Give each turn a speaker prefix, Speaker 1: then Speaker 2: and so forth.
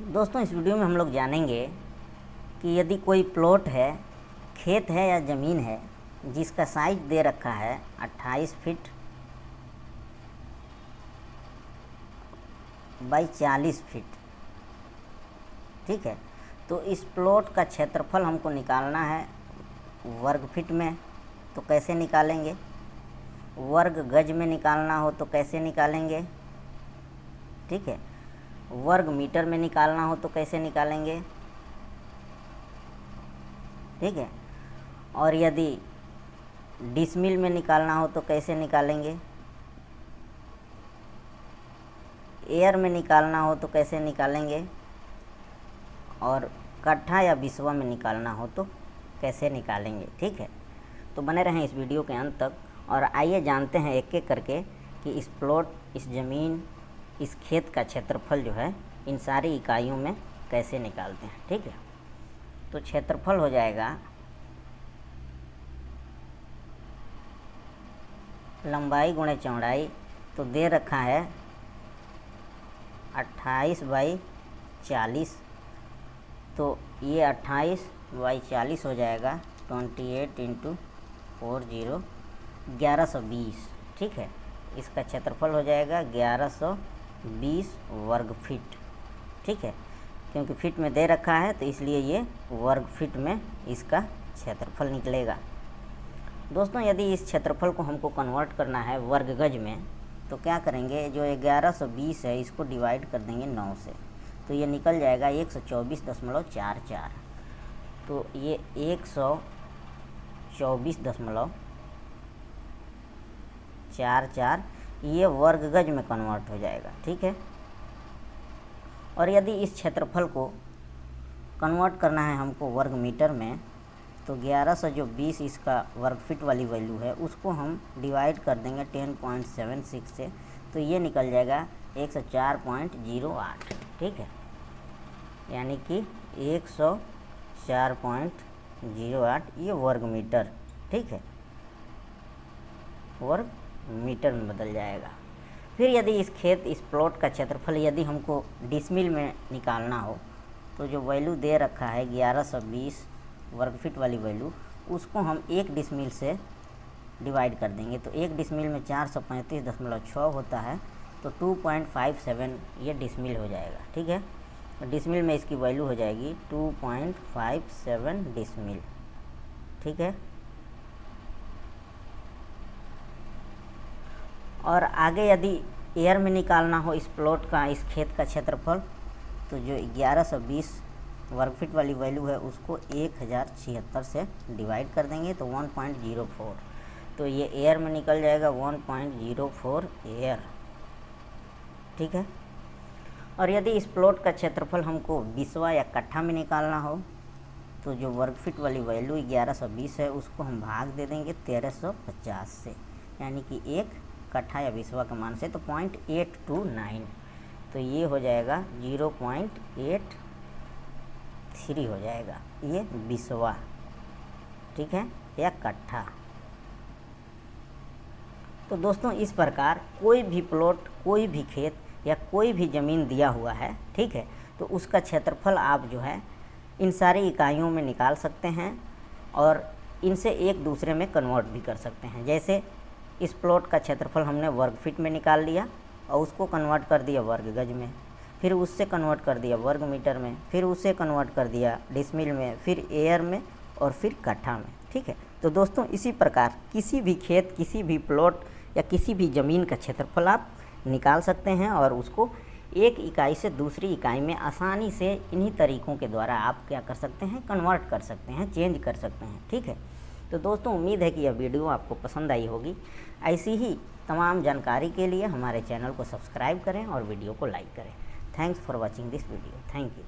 Speaker 1: दोस्तों इस वीडियो में हम लोग जानेंगे कि यदि कोई प्लॉट है, खेत है या ज़मीन है जिसका साइज दे रखा है 28 फीट बाई 40 फीट, ठीक है। तो इस प्लॉट का क्षेत्रफल हमको निकालना है वर्ग फीट में, तो कैसे निकालेंगे? वर्ग गज में निकालना हो तो कैसे निकालेंगे, ठीक है। वर्ग मीटर में निकालना हो तो कैसे निकालेंगे, ठीक है। और यदि डिसमिल में निकालना हो तो कैसे निकालेंगे, एयर में निकालना हो तो कैसे निकालेंगे, और कट्ठा या बिस्वा में निकालना हो तो कैसे निकालेंगे, ठीक है। तो बने रहें इस वीडियो के अंत तक और आइए जानते हैं एक एक करके कि इस प्लॉट, इस ज़मीन, इस खेत का क्षेत्रफल जो है इन सारी इकाइयों में कैसे निकालते हैं, ठीक है। तो क्षेत्रफल हो जाएगा लंबाई गुणे चौड़ाई, तो दे रखा है 28 बाई 40, तो ये 28 बाई 40 हो जाएगा 28 इंटू 40 1120, ठीक है। इसका क्षेत्रफल हो जाएगा 1120 वर्ग फीट, ठीक है। क्योंकि फीट में दे रखा है तो इसलिए ये वर्ग फीट में इसका क्षेत्रफल निकलेगा। दोस्तों यदि इस क्षेत्रफल को हमको कन्वर्ट करना है वर्ग गज में, तो क्या करेंगे, जो 1120 है इसको डिवाइड कर देंगे 9 से, तो ये निकल जाएगा 124.44। तो ये 124.44 ये वर्ग गज में कन्वर्ट हो जाएगा, ठीक है। और यदि इस क्षेत्रफल को कन्वर्ट करना है हमको वर्ग मीटर में, तो 1120 इसका वर्ग फीट वाली वैल्यू है उसको हम डिवाइड कर देंगे 10.76 से, तो ये निकल जाएगा 104.08, ठीक है। यानी कि 104.08 ये वर्ग मीटर, ठीक है, वर्ग मीटर में बदल जाएगा। फिर यदि इस खेत, इस प्लॉट का क्षेत्रफल यदि हमको डिसमिल में निकालना हो, तो जो वैल्यू दे रखा है 1120 वर्ग फीट वाली वैल्यू, उसको हम 1 डिसमिल से डिवाइड कर देंगे, तो 1 डिसमिल में 435.6 होता है, तो 2.57 ये डिसमिल हो जाएगा, ठीक है। डिसमिल में इसकी वैल्यू हो जाएगी 2.57 डिसमिल, ठीक है। और आगे यदि एयर में निकालना हो इस प्लॉट का, इस खेत का क्षेत्रफल, तो जो 1120 वर्ग फीट वाली वैल्यू है उसको 1076 से डिवाइड कर देंगे, तो 1.04, तो ये एयर में निकल जाएगा 1.04 एयर, ठीक है। और यदि इस प्लॉट का क्षेत्रफल हमको बिस्वा या कट्ठा में निकालना हो, तो जो वर्ग फीट वाली वैल्यू 1120 है उसको हम भाग दे देंगे 1350 से, यानी कि एक कट्ठा या बिस्वा के मान से, तो 0.829, तो ये हो जाएगा 0.83 हो जाएगा ये बिस्वा, ठीक है, या कट्ठा। तो दोस्तों इस प्रकार कोई भी प्लॉट, कोई भी खेत या कोई भी ज़मीन दिया हुआ है, ठीक है, तो उसका क्षेत्रफल आप जो है इन सारी इकाइयों में निकाल सकते हैं और इनसे एक दूसरे में कन्वर्ट भी कर सकते हैं। जैसे इस प्लॉट का क्षेत्रफल हमने वर्ग फीट में निकाल लिया और उसको कन्वर्ट कर दिया वर्ग गज में, फिर उससे कन्वर्ट कर दिया वर्ग मीटर में, फिर उससे कन्वर्ट कर दिया डिसमिल में, फिर एयर में और फिर कट्ठा में, ठीक है। तो दोस्तों इसी प्रकार किसी भी खेत, किसी भी प्लॉट या किसी भी ज़मीन का क्षेत्रफल आप निकाल सकते हैं और उसको एक इकाई से दूसरी इकाई में आसानी से इन्हीं तरीक़ों के द्वारा आप क्या कर सकते हैं, कन्वर्ट कर सकते हैं, चेंज कर सकते हैं, ठीक है। तो दोस्तों उम्मीद है कि यह वीडियो आपको पसंद आई होगी। ऐसी ही तमाम जानकारी के लिए हमारे चैनल को सब्सक्राइब करें और वीडियो को लाइक करें। Thanks for watching this video. Thank you.